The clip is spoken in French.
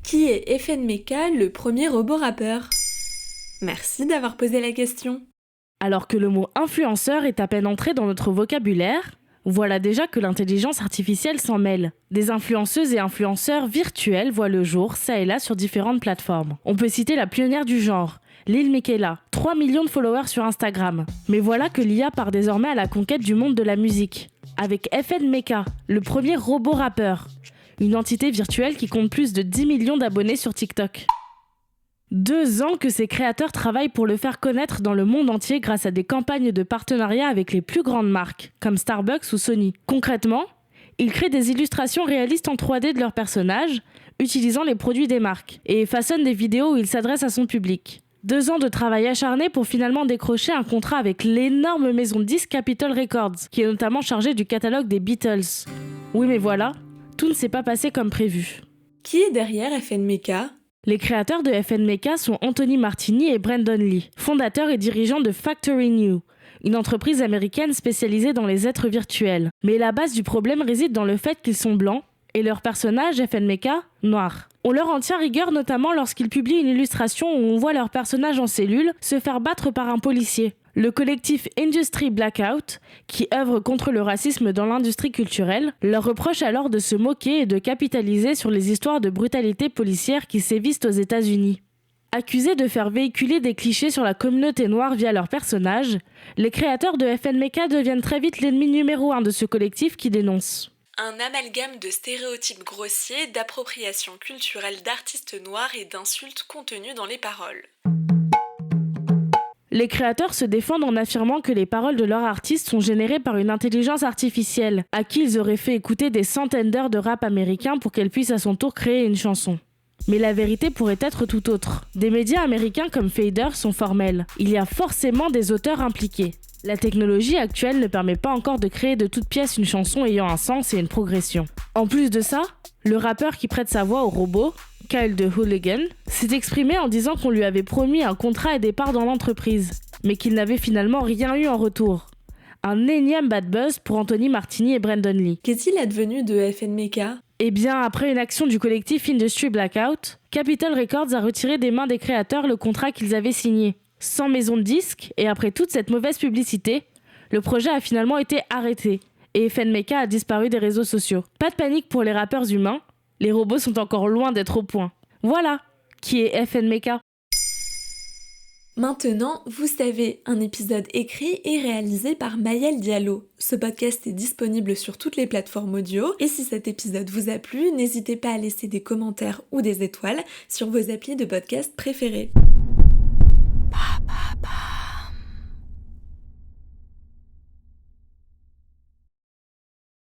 Qui est FNMK, le premier robot rappeur? Merci d'avoir posé la question. Alors que le mot influenceur est à peine entré dans notre vocabulaire, voilà déjà que l'intelligence artificielle s'en mêle. Des influenceuses et influenceurs virtuels voient le jour, ça et là, sur différentes plateformes. On peut citer la pionnière du genre, Lil Miquela, 3 millions de followers sur Instagram. Mais voilà que l'IA part désormais à la conquête du monde de la musique. Avec FNMK, le premier robot rappeur. Une entité virtuelle qui compte plus de 10 millions d'abonnés sur TikTok. 2 ans que ses créateurs travaillent pour le faire connaître dans le monde entier grâce à des campagnes de partenariat avec les plus grandes marques, comme Starbucks ou Sony. Concrètement, ils créent des illustrations réalistes en 3D de leurs personnages, utilisant les produits des marques, et façonnent des vidéos où ils s'adressent à son public. 2 ans de travail acharné pour finalement décrocher un contrat avec l'énorme maison de disques Capitol Records, qui est notamment chargée du catalogue des Beatles. Oui mais voilà, tout ne s'est pas passé comme prévu. Qui est derrière FNMK? Les créateurs de FNMK sont Anthony Martini et Brandon Lee, fondateurs et dirigeants de Factory New, une entreprise américaine spécialisée dans les êtres virtuels. Mais la base du problème réside dans le fait qu'ils sont blancs et leur personnage, FNMK, noir. On leur en tient rigueur notamment lorsqu'ils publient une illustration où on voit leur personnage en cellule se faire battre par un policier. Le collectif Industry Blackout, qui œuvre contre le racisme dans l'industrie culturelle, leur reproche alors de se moquer et de capitaliser sur les histoires de brutalité policière qui sévissent aux États-Unis. Accusés de faire véhiculer des clichés sur la communauté noire via leurs personnages, les créateurs de FNMK deviennent très vite l'ennemi numéro 1 de ce collectif qui dénonce. Un amalgame de stéréotypes grossiers, d'appropriation culturelle d'artistes noirs et d'insultes contenues dans les paroles. Les créateurs se défendent en affirmant que les paroles de leurs artistes sont générées par une intelligence artificielle, à qui ils auraient fait écouter des centaines d'heures de rap américain pour qu'elle puisse à son tour créer une chanson. Mais la vérité pourrait être tout autre. Des médias américains comme Fader sont formels. Il y a forcément des auteurs impliqués. La technologie actuelle ne permet pas encore de créer de toutes pièces une chanson ayant un sens et une progression. En plus de ça, le rappeur qui prête sa voix au robot, Kyle the Hooligan, s'est exprimé en disant qu'on lui avait promis un contrat et des parts dans l'entreprise, mais qu'il n'avait finalement rien eu en retour. Un énième bad buzz pour Anthony Martini et Brandon Lee. Qu'est-il advenu de FNMK? Eh bien, après une action du collectif Industry Blackout, Capitol Records a retiré des mains des créateurs le contrat qu'ils avaient signé. Sans maison de disques, et après toute cette mauvaise publicité, le projet a finalement été arrêté, et FNMK a disparu des réseaux sociaux. Pas de panique pour les rappeurs humains, les robots sont encore loin d'être au point. Voilà qui est FNMK. Maintenant, vous savez, un épisode écrit et réalisé par Maëlle Diallo. Ce podcast est disponible sur toutes les plateformes audio, et si cet épisode vous a plu, n'hésitez pas à laisser des commentaires ou des étoiles sur vos applis de podcast préférés.